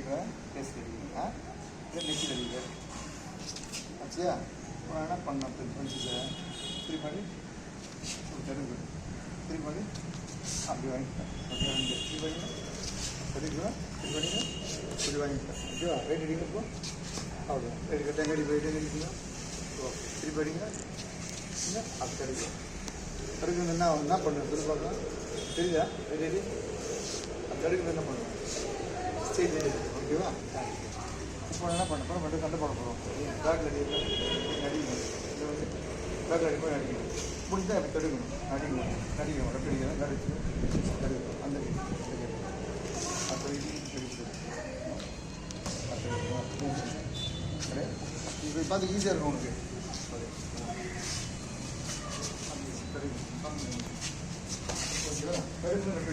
அடிக்கிறேன் டேஸ்ட் அடிக்கிறேன் இதை நெச்சில் அடிக்கிறேன் ஆச்சியா என்ன பண்ண ஃப்ரெண்ட்ஸு சார் திருப்பாடி தெருக்கு திருப்பாடி அப்படி வாங்கிட்டேன் ஓகே வாங்கிட்டேன் திருப்பாடிங்க படிக்கிறா திருப்பாடிங்க இப்படி வாங்கிட்டேன் ஓகேவா வெயிட் அடிக்கிறப்போ அவ்வளோ வெயிட் தேங்காய் வெயிட் அடிக்கிறீங்க ஓகே திருப்பாடிங்க இல்லை அப்படி கிடைக்கும் தடுக்கிறது என்ன பண்ணுவேன் திருப்பாங்க தெரியுதா ரெடி அது தடுக்கிறது என்ன பண்ணுவேன் ஸ்டேஜ் ஓகேவா இப்போ என்ன பண்ண போகிறோம் மட்டும் சண்டை போட போகிறோம் பேக்கில் அடிக்கணும் இதை வந்து பேக்கில் அடிப்போம் அடிக்கணும் முடிஞ்சால் அப்படி தடுக்கணும் அடிக்கணும் ரெண்டு அடிக்கணும் கடிச்சு தடுக்கணும் அந்த அப்போ இது இப்போ பார்த்து ஈஸியாக இருக்கும் உனக்கு ஓகேவா கடிச்சு ரெண்டு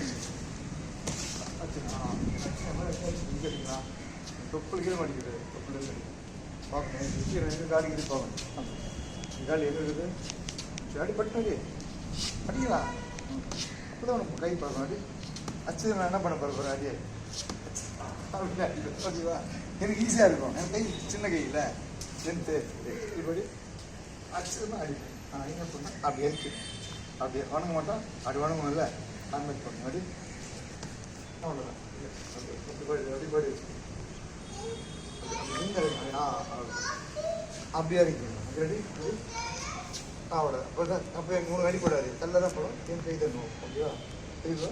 அடிக்கணும் தொப்புள் கீழே மாட்டிக்கிறது தொப்புள் பார்க்கணும் கீழே ரெண்டு காலி கீழே பார்க்கணும் காலி எங்கே இருக்குது அடி பட்டினது அடிக்கலாம் அப்போ தான் உனக்கு கை பார்க்கணும் அடி அச்சு நான் என்ன பண்ண போகிறேன் அடியே அப்படி அடிக்கும் ஓகேவா எனக்கு ஈஸியாக இருக்கும் என் கை சின்ன கை இல்லை லென்த்து இப்படி அச்சு தான் அடிப்பேன் என்ன பண்ணேன் அப்படி இருக்கு அப்படியே வணங்க மாட்டோம் அப்படி வணங்கும் இல்லை அந்த மாதிரி பண்ணும் அடி அவ்வளோதான் அப்படி அப்படியே இருக்கணும் ரெடி அவ்வளோ அப்போ எங்கள் 3 அடி போடாது தள்ள தான் போடும் என் கை தரணும் ஓகேவா தெரியுமா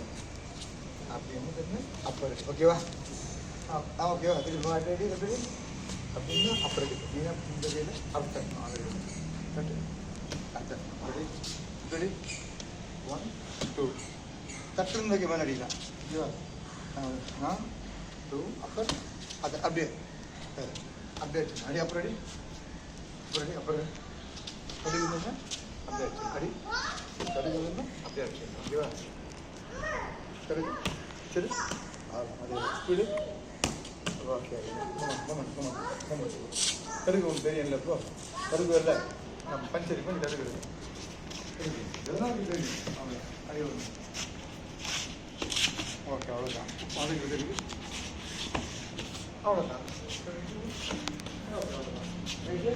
அப்படி என்ன தரணும் அப்போ ஓகேவா ஓகேவா தெரியுமா அடி அடி எப்படி அப்படின்னா அப்புறம் ரெடி அப்படின்னா இந்த கையில் அப்படி தரணும் அது ரெடி ரெடி 1 2 தட்டுன்னு வைக்க மேலே அடிக்கலாம் ஓகேவா 2 அப்புறம் அது அப்படியே அப்படியே அடிச்சு அடி அப்புறம் அடி அப்புறம் அடிக்கணும்னா அப்படியே அடிச்சு அடி தடுக்கணும்னா அப்படியே அடிச்சு ஓகேவா தடுக்கு சரி அது ஸ்பீடு ஓகே தடுக்கு ஒன்று தெரியல இப்போ தடுக்கு வரல நம்ம பஞ்சரி பண்ணி தடுக்கிறது இதெல்லாம் தெரியும் அவ்வளோ அடி ஓகே அவ்வளோதான் அதுக்கு தெரியுது அவ்வளோதான் கீழே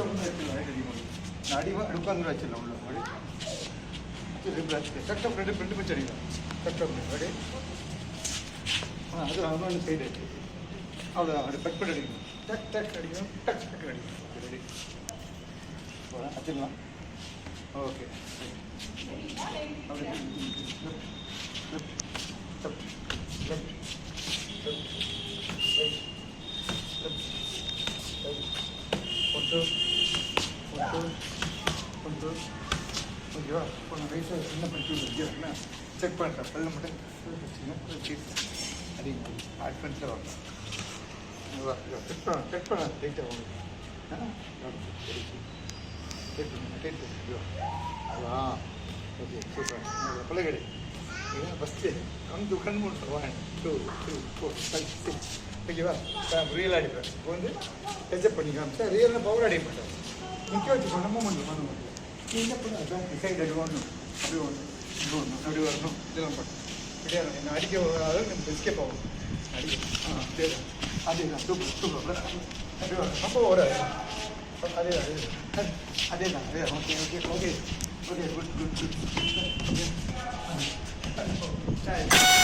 வந்து வச்சிடலாம் அடிமா உட்காந்து வச்சிடலாம் உள்ள அப்படி கரெக்டாக ரெண்டு பச்சு அடிக்கலாம் கரெக்டாக ரெடி அது அதனால சைடு அடி அவ்வளோதான் அது கட் பண்ணி அடிக்கணும் டக் டக் அடிக்கணும் டக் டக் அடிக்கணும் ஓகே ரெடி வச்சிடலாம் ஓகே ஓகேவா இப்போ நான் வயசாக சின்ன படிச்சு என்ன செக் பண்ணுறேன் பல்ல மட்டும் அதிகம் அட்வென்ஸில் வரலாம் செக் பண்ண லைட்டாக அதான் ஓகே சூப்பர் பிள்ளை கடை ஃபஸ்ட்டு கண் மூணு 1 2 3 4 5 6 ஓகேவா ரியல் அடிப்பேன் இப்போ வந்து டச்சப் பண்ணி காமிச்சா ரியல்னா பவர் அடிக்க மாட்டேன் நிற்க வச்சு பண்ண மூமெண்ட் பண்ண மாட்டேன் நீ என்ன பண்ண அதான் டிசைட் அடி ஒன்று அப்படி ஒன்று இது ஒன்று அப்படி வரணும் இதெல்லாம் பண்ண கிடையாது என்ன அடிக்க அதாவது நம்ம எஸ்கேப் ஆகும் அடிக்க அதே தான் சூப்பர் அப்படி வரும் அப்போ வராது அதே தான் okay okay okay okay good okay